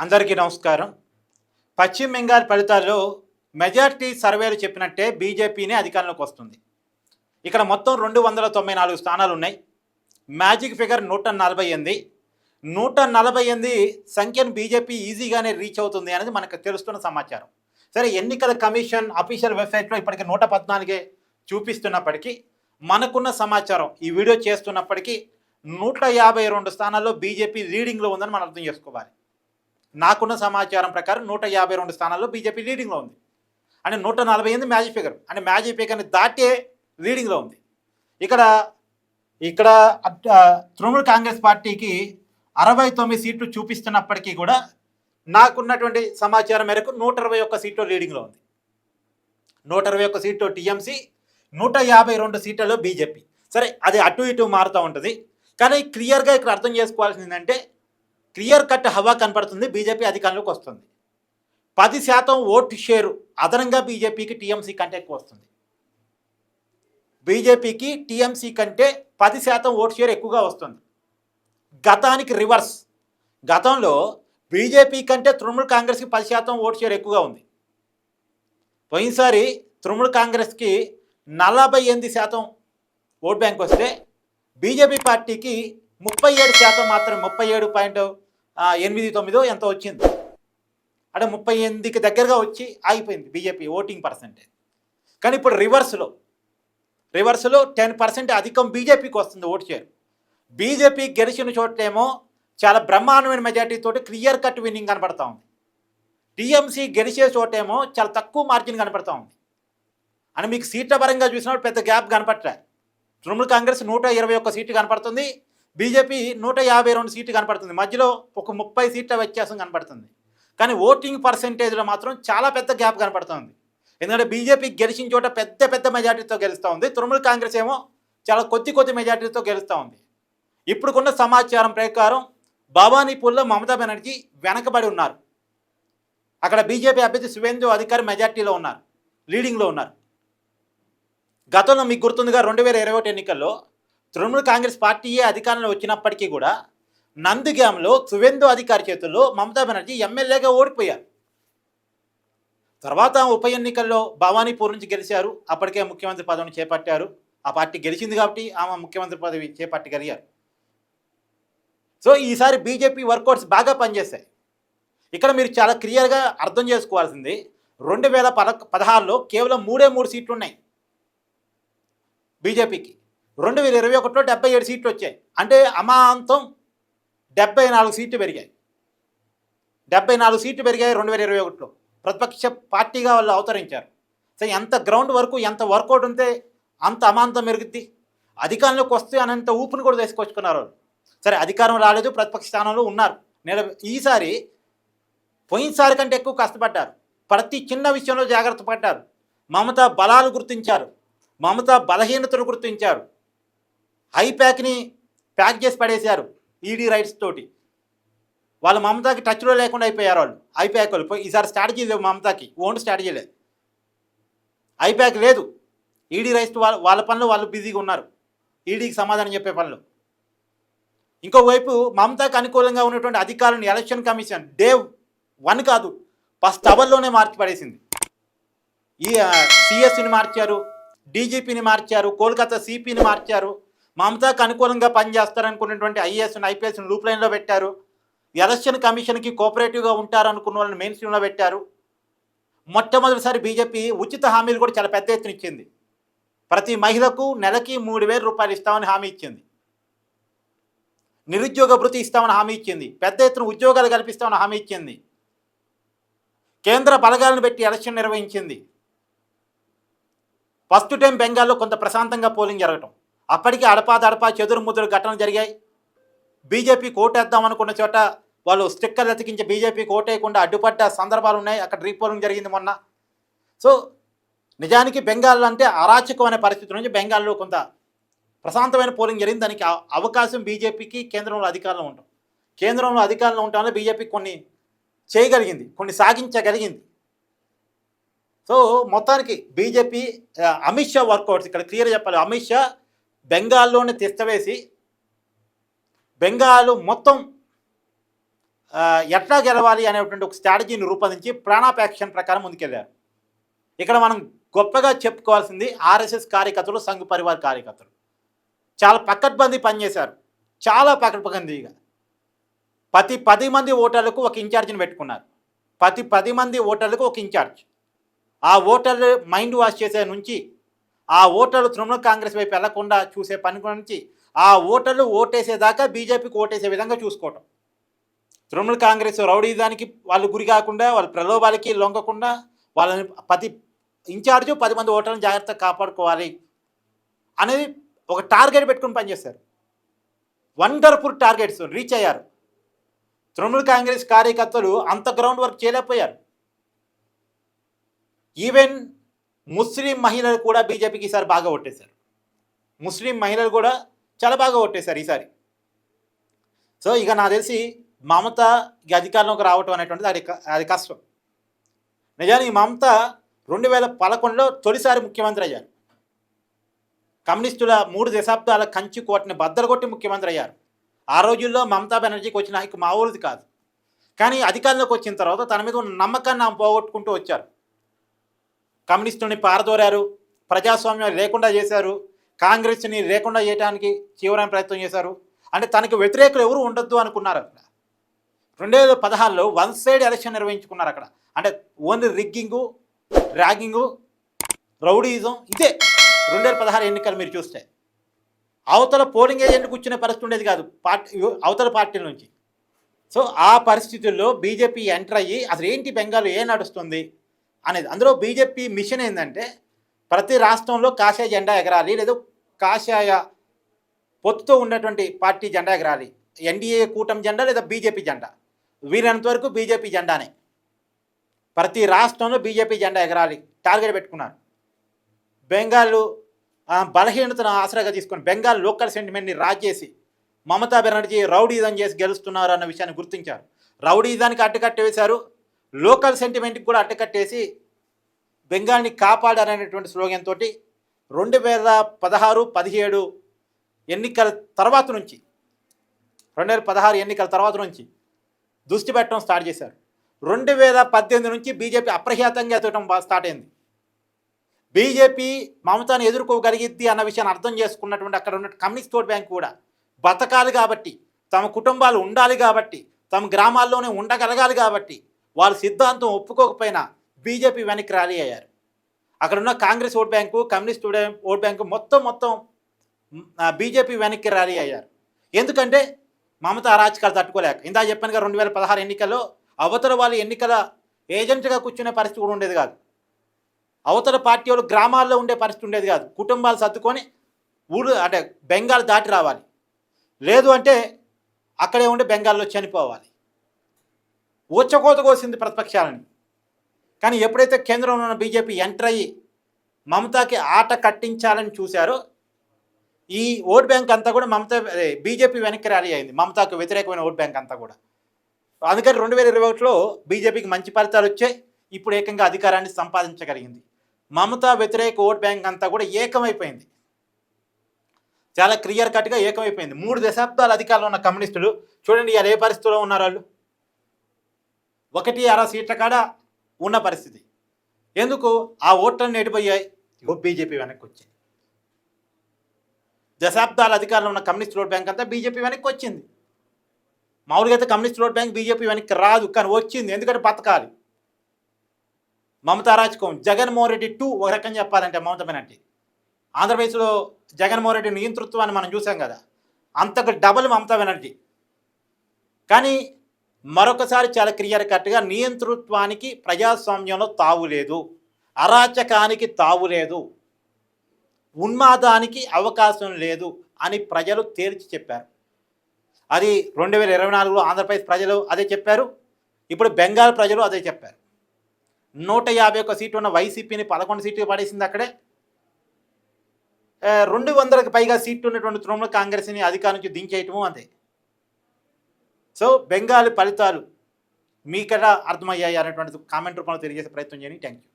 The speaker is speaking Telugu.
అందరికీ నమస్కారం. పశ్చిమ బెంగాల్ ఫలితాల్లో మెజారిటీ సర్వేలు చెప్పినట్టే బీజేపీనే అధికారంలోకి వస్తుంది. ఇక్కడ మొత్తం 294 స్థానాలు ఉన్నాయి. Magic figure 148. 148 సంఖ్యను బీజేపీ ఈజీగానే రీచ్ అవుతుంది అనేది మనకు తెలుస్తున్న సమాచారం. సరే, ఎన్నికల కమిషన్ అఫీషియల్ వెబ్సైట్లో ఇప్పటికి 114 చూపిస్తున్నప్పటికీ మనకున్న సమాచారం ఈ వీడియో చేస్తున్నప్పటికీ 152 స్థానాల్లో బీజేపీ లీడింగ్లో ఉందని మనం అర్థం చేసుకోవాలి. నాకున్న సమాచారం ప్రకారం 152 స్థానాల్లో బీజేపీ లీడింగ్లో ఉంది. అంటే 148 మ్యాజిక్ ఫిగర్, అంటే మ్యాజిక్ ఫిగర్ని దాటే లీడింగ్లో ఉంది. ఇక్కడ తృణమూల్ కాంగ్రెస్ పార్టీకి 69 సీట్లు చూపిస్తున్నప్పటికీ కూడా నాకున్నటువంటి సమాచారం మేరకు 121 సీట్లు లీడింగ్లో ఉంది. 121 సీట్లు టీఎంసీ, 152 సీట్లలో బీజేపీ. సరే, అది అటు ఇటు మారుతూ ఉంటుంది. కానీ క్లియర్గా ఇక్కడ అర్థం చేసుకోవాల్సింది ఏంటంటే, క్లియర్ కట్ హవా కనపడుతుంది. బీజేపీ అధికారంలోకి వస్తుంది. 10% ఓటు షేరు అదనంగా బీజేపీకి టీఎంసీ కంటే ఎక్కువ వస్తుంది. బీజేపీకి టీఎంసీ కంటే 10% ఓటు షేర్ ఎక్కువగా వస్తుంది. గతానికి రివర్స్. గతంలో బీజేపీ కంటే తృణమూల్ కాంగ్రెస్కి 10% ఓటు షేర్ ఎక్కువగా ఉంది. పోయినసారి తృణమూల్ కాంగ్రెస్కి 48% ఓట్ బ్యాంక్ వస్తే బీజేపీ పార్టీకి 37% మాత్రం 37.89 ఎంతో వచ్చింది. అంటే 38కి దగ్గరగా వచ్చి ఆగిపోయింది బీజేపీ ఓటింగ్ పర్సెంటేజ్. కానీ ఇప్పుడు రివర్స్లో 10% అధికం బీజేపీకి వస్తుంది ఓటు షేర్. బీజేపీ గెలిచిన చోటేమో చాలా బ్రహ్మాండమైన మెజార్టీతోటి క్లియర్ కట్ విన్నింగ్ కనపడతా ఉంది. టీఎంసీ గెలిచే చోటేమో చాలా తక్కువ మార్జిన్ కనపడతా ఉంది. అని మీకు సీట్ల పరంగా చూసినప్పుడు పెద్ద గ్యాప్ కనపడట్లేదు. తృణమూల్ కాంగ్రెస్ 121 సీట్లు కనపడుతుంది, బీజేపీ 152 సీట్లు కనపడుతుంది. మధ్యలో ఒక 30 సీట్ల వ్యత్యాసం కనపడుతుంది. కానీ ఓటింగ్ పర్సెంటేజ్లో మాత్రం చాలా పెద్ద గ్యాప్ కనపడుతుంది. ఎందుకంటే బీజేపీ గెలిచిన చోట పెద్ద మెజార్టీతో గెలుస్తూ ఉంది. తృణమూల్ కాంగ్రెస్ ఏమో చాలా కొద్ది మెజార్టీతో గెలుస్తూ ఉంది. ఇప్పుడుకున్న సమాచారం ప్రకారం భవానీపూర్లో మమతా బెనర్జీ వెనకబడి ఉన్నారు. అక్కడ బీజేపీ అభ్యర్థి శివేందు అధికారి మెజార్టీలో ఉన్నారు, లీడింగ్లో ఉన్నారు. గతంలో మీకు గుర్తుందిగా 2021 ఎన్నికల్లో తృణమూల్ కాంగ్రెస్ పార్టీయే అధికారంలో వచ్చినప్పటికీ కూడా నందిగాంలో శివేందు అధికారి చేతుల్లో మమతా బెనర్జీ ఎమ్మెల్యేగా ఓడిపోయారు. తర్వాత ఉప ఎన్నికల్లో భవానీపూర్ నుంచి గెలిచారు. అప్పటికే ముఖ్యమంత్రి పదవిని చేపట్టారు. ఆ పార్టీ గెలిచింది కాబట్టి ఆమె ముఖ్యమంత్రి పదవి చేపట్టగలిగారు. సో ఈసారి బీజేపీ వర్కౌట్స్ బాగా పనిచేశాయి. ఇక్కడ మీరు చాలా క్లియర్గా అర్థం చేసుకోవాల్సింది, 2016లో కేవలం 3 సీట్లు ఉన్నాయి బీజేపీకి. 2021లో 77 సీట్లు వచ్చాయి. అంటే అమాంతం 74 సీట్లు పెరిగాయి. 74 సీట్లు పెరిగాయి 2021లో. ప్రతిపక్ష పార్టీగా వాళ్ళు అవతరించారు. సో ఎంత గ్రౌండ్ వరకు ఎంత వర్కౌట్ ఉంటే అంత అమాంతం మెరుగుద్ది. అధికారంలోకి వస్తే అనంత ఊపుని కూడా తీసుకొచ్చుకున్నారు వాళ్ళు. సరే, అధికారం రాలేదు, ప్రతిపక్ష స్థానంలో ఉన్నారు. ఈసారి పోయినసారి కంటే ఎక్కువ కష్టపడ్డారు. ప్రతి చిన్న విషయంలో జాగ్రత్త పడ్డారు. మమతా బలాలు గుర్తించారు, మమతా బలహీనతను గుర్తించారు. ఐప్యాక్ని ప్యాక్ చేసి పడేశారు ఈడీ రైట్స్ తోటి. వాళ్ళు మమతాకి టచ్లో లేకుండా అయిపోయారు వాళ్ళు. ఐప్యాక్ వాళ్ళు ఈసారి స్ట్రాటజీ లేవు, మమతాకి ఓన్ స్ట్రాటజీ లేదు, ఐప్యాక్ లేదు. ఈడీ రైట్స్ వాళ్ళ పనులు వాళ్ళు బిజీగా ఉన్నారు, ఈడీకి సమాధానం చెప్పే పనులు. ఇంకోవైపు మమతాకు అనుకూలంగా ఉన్నటువంటి అధికారులను ఎలక్షన్ కమిషన్ డే 1 కాదు, ఫస్ట్ అవర్లోనే మార్చి పడేసింది. ఈ సిఎస్ని మార్చారు, డీజీపీని మార్చారు, కోల్కతా సిపిని మార్చారు. మమతాకు అనుకూలంగా పనిచేస్తారనుకున్నటువంటి ఐఏఎస్ని ఐపీఎస్ని లూప్ లైన్లో పెట్టారు. ఎలక్షన్ కమిషన్కి కోఆపరేటివ్గా ఉంటారనుకున్న వాళ్ళని మెయిన్ స్ట్రీమ్లో పెట్టారు. మొట్టమొదటిసారి బీజేపీ ఉచిత హామీలు కూడా చాలా పెద్ద ఎత్తున ఇచ్చింది. ప్రతి మహిళకు నెలకి 3,000 రూపాయలు ఇస్తామని హామీ ఇచ్చింది. నిరుద్యోగ భృతి ఇస్తామని హామీ ఇచ్చింది. పెద్ద ఎత్తున ఉద్యోగాలు కల్పిస్తామని హామీ ఇచ్చింది. కేంద్ర బలగాలను పెట్టి ఎలక్షన్ నిర్వహించింది. ఫస్ట్ టైం బెంగాల్లో కొంత ప్రశాంతంగా పోలింగ్ జరగటం. అప్పటికి అడపా చెదురు ముదురు ఘటనలు జరిగాయి. బీజేపీకి ఓటేద్దాం అనుకున్న చోట వాళ్ళు స్టిక్కర్లు అతికించి బీజేపీకి ఓటేయకుండా అడ్డుపడ్డ సందర్భాలు ఉన్నాయి. అక్కడ రీపోలింగ్ జరిగింది మొన్న. సో నిజానికి బెంగాల్ అంటే అరాచకం అనే పరిస్థితి నుంచి బెంగాల్లో కొంత ప్రశాంతమైన పోలింగ్ జరిగింది. దానికి అవకాశం బీజేపీకి కేంద్రంలో అధికారంలో ఉంటాం. కేంద్రంలో అధికారంలో ఉండటంలో బీజేపీ కొన్ని చేయగలిగింది, కొన్ని సాగించగలిగింది. సో మొత్తానికి బీజేపీ అమిత్ షా వర్కౌట్స్ ఇక్కడ క్లియర్ చెప్పాలి. అమిత్ షా బెంగాల్లోనే తిష్టవేసి బెంగాల్ మొత్తం ఎట్లా గెలవాలి అనేటువంటి ఒక స్ట్రాటజీని రూపొందించి ప్లాన్ ఆఫ్ యాక్షన్ ప్రకారం ముందుకెళ్ళారు. ఇక్కడ మనం గొప్పగా చెప్పుకోవాల్సింది ఆర్ఎస్ఎస్ కార్యకర్తలు, సంఘ్ పరివార్ కార్యకర్తలు చాలా పకడ్బందీ పనిచేశారు. చాలా పకడ్బందీగా ప్రతి 10 మంది ఓటర్లకు ఒక ఇన్ఛార్జిని పెట్టుకున్నారు. ప్రతి 10 మంది ఓటర్లకు ఒక ఇన్ఛార్జ్. ఆ ఓటర్లు మైండ్ వాష్ చేసే నుంచి, ఆ ఓటర్లు తృణమూల్ కాంగ్రెస్ వైపు వెళ్లకుండా చూసే పని నుంచి, ఆ ఓటర్లు ఓటేసేదాకా బీజేపీకి ఓటేసే విధంగా చూసుకోవటం. తృణమూల్ కాంగ్రెస్ రౌడీదానికి వాళ్ళు గురి కాకుండా, వాళ్ళ ప్రలోభాలకి లొంగకుండా, వాళ్ళని ప్రతి ఇన్ఛార్జు 10 మంది ఓటర్లను జాగ్రత్తగా కాపాడుకోవాలి అనేది ఒక టార్గెట్ పెట్టుకుని పనిచేస్తారు. వండర్ఫుల్ టార్గెట్స్ రీచ్ అయ్యారు. తృణమూల్ కాంగ్రెస్ కార్యకర్తలు అంత గ్రౌండ్ వర్క్ చేయలేకపోయారు. ఈవెన్ ముస్లిం మహిళలు కూడా బీజేపీకి ఈసారి బాగా ఓటేశారు. ముస్లిం మహిళలు కూడా చాలా బాగా ఓటేశారు ఈసారి. సో ఇక నాకు తెలిసి మమత అధికారంలోకి రావటం అనేటువంటిది అది కష్టం. నిజానికి మమత 2011లో తొలిసారి ముఖ్యమంత్రి అయ్యారు. కమ్యూనిస్టుల 3 దశాబ్దాల కంచి కోటని బద్దలుగొట్టి ముఖ్యమంత్రి అయ్యారు. ఆ రోజుల్లో మమతా బెనర్జీకి వచ్చిన హక్కు మామూలుది కాదు. కానీ అధికారంలోకి వచ్చిన తర్వాత తన మీద ఉన్న నమ్మకాన్ని ఆమె పోగొట్టుకుంటూ వచ్చారు. కమ్యూనిస్టుని పారదోరారు, ప్రజాస్వామ్యం లేకుండా చేశారు, కాంగ్రెస్ని లేకుండా చేయడానికి తీవ్రమైన ప్రయత్నం చేశారు. అంటే తనకు వ్యతిరేకులు ఎవరు ఉండొద్దు అనుకున్నారు. అక్కడ 2016లో 1 సైడ్ ఎలక్షన్ నిర్వహించుకున్నారు. అక్కడ అంటే ఓన్లీ రిగ్గింగు, ర్యాగింగు, రౌడీయిజం ఇదే 2016 ఎన్నికలు మీరు చూస్తే. అవతల పోలింగ్ ఏజెంట్ కూర్చునే పరిస్థితి ఉండేది కాదు అవతల పార్టీల నుంచి. సో ఆ పరిస్థితుల్లో బీజేపీ ఎంటర్ అయ్యి అసలు ఏంటి బెంగాల్ ఏం నడుస్తుంది అనేది. అందులో బీజేపీ మిషన్ ఏంటంటే ప్రతి రాష్ట్రంలో కాషాయ జెండా ఎగరాలి, లేదా కాషాయ పొత్తుతో ఉన్నటువంటి పార్టీ జెండా ఎగరాలి. ఎన్డీఏ కూటమి జెండా లేదా బీజేపీ జెండా, వీలైనంత వరకు బీజేపీ జెండానే. ప్రతి రాష్ట్రంలో బీజేపీ జెండా ఎగరాలి టార్గెట్ పెట్టుకున్నారు. బెంగాల్ బలహీనతను ఆసరాగా తీసుకొని బెంగాల్ లోకల్ సెంటిమెంట్ని రాజేసి మమతా బెనర్జీ రౌడీజం చేసి గెలుస్తున్నారు అన్న విషయాన్ని గుర్తించారు. రౌడీజానికి అడ్డుకట్టేశారు, లోకల్ సెంటిమెంట్కి కూడా అడ్డుకట్టేసి బెంగాల్ని కాపాడారనేటువంటి స్లోగన్ తోటి 2016-17 ఎన్నికల తర్వాత నుంచి 2016 ఎన్నికల తర్వాత నుంచి దృష్టి పెట్టడం స్టార్ట్ చేశారు. 2018 నుంచి బీజేపీ అప్రఖ్యాతంగా ఎదగడం స్టార్ట్ అయింది. బీజేపీ మమతాను ఎదుర్కోగలిగిద్ది అన్న విషయాన్ని అర్థం చేసుకున్నటువంటి అక్కడ ఉన్న కమ్యూనిస్ట్ ఓట్ బ్యాంక్ కూడా బతకాలి కాబట్టి, తమ కుటుంబాలు ఉండాలి కాబట్టి, తమ గ్రామాల్లోనే ఉండగలగాలి కాబట్టి వాళ్ళ సిద్ధాంతం ఒప్పుకోకపోయినా బీజేపీ వెనక్కి ర్యాలీ అయ్యారు. అక్కడ ఉన్న Congress vote bank, communist vote bank మొత్తం బీజేపీ వెనక్కి ర్యాలీ అయ్యారు. ఎందుకంటే మమతా అరాచకాలు తట్టుకోలేక. ఇందా చెప్పానుగా 2016 ఎన్నికల్లో అవతల వాళ్ళు ఎన్నికల ఏజెంట్గా కూర్చునే పరిస్థితి కూడా ఉండేది కాదు. అవతల పార్టీ వాళ్ళు గ్రామాల్లో ఉండే పరిస్థితి ఉండేది కాదు. కుటుంబాలు సర్దుకొని ఊరు అంటే బెంగాల్ దాటి రావాలి, లేదు అంటే అక్కడే ఉండి బెంగాల్లో చనిపోవాలి. ఊచకోత కోసింది ప్రతిపక్షాలని. కానీ ఎప్పుడైతే కేంద్రంలో ఉన్న బీజేపీ ఎంటర్ అయ్యి మమతాకి ఆట కట్టించాలని చూశారో ఈ ఓట్ బ్యాంక్ అంతా కూడా బీజేపీ వెనక్కి ర్యాలీ అయింది. మమతాకు వ్యతిరేకమైన ఓట్ బ్యాంక్ అంతా కూడా. అందుకని 2021లో బీజేపీకి మంచి ఫలితాలు వచ్చాయి. ఇప్పుడు ఏకంగా అధికారాన్ని సంపాదించగలిగింది. మమతా వ్యతిరేక ఓట్ బ్యాంక్ అంతా కూడా ఏకమైపోయింది. చాలా క్లియర్ కట్గా ఏకమైపోయింది. 3 దశాబ్దాల అధికారంలో ఉన్న కమ్యూనిస్టులు చూడండి ఇవాళ ఏ పరిస్థితిలో ఉన్నారు. వాళ్ళు 1.5 సీట్ల కాడ ఉన్న పరిస్థితి. ఎందుకు? ఆ ఓట్లన్నీ ఎడిపోయాయి, బీజేపీ వెనక్కి వచ్చాయి. దశాబ్దాల అధికారంలో ఉన్న కమ్యూనిస్ట్ ఓట్ బ్యాంక్ అంతా బీజేపీ వెనక్కి వచ్చింది. మామూలుగా అయితే కమ్యూనిస్ట్ ఓట్ బ్యాంక్ బీజేపీ వెనక్కి రాదు, కానీ వచ్చింది. ఎందుకంటే బతకాలి. మమతా అరాచకం, జగన్మోహన్ రెడ్డి 2 ఒక రకంగా చెప్పాలంటే మమతా బెనర్జీ. ఆంధ్రప్రదేశ్లో జగన్మోహన్ రెడ్డి నియంతృత్వాన్ని మనం చూసాం కదా, అంతకు డబల్ మమతా బెనర్జీ. కానీ మరొకసారి చాలా క్లియర్ కట్గా నియంతృత్వానికి ప్రజాస్వామ్యంలో తావు లేదు, అరాచకానికి తావు లేదు, ఉన్మాదానికి అవకాశం లేదు అని ప్రజలు తేల్చి చెప్పారు. అది 2024లో ఆంధ్రప్రదేశ్ ప్రజలు అదే చెప్పారు. ఇప్పుడు బెంగాల్ ప్రజలు అదే చెప్పారు. 151 సీట్లు ఉన్న వైసీపీని 11 సీట్లు పడేసింది అక్కడే. 200కి పైగా సీట్లు ఉన్నటువంటి తృణమూల్ కాంగ్రెస్ని అధికారం నుంచి దించేయటము అంతే. సో బెంగాల్ ఫలితాలు మీకెలా అర్థమయ్యాయి అనేటువంటిది కామెంట్ రూపంలో తెలియజేసే ప్రయత్నం చేయండి. Thank you.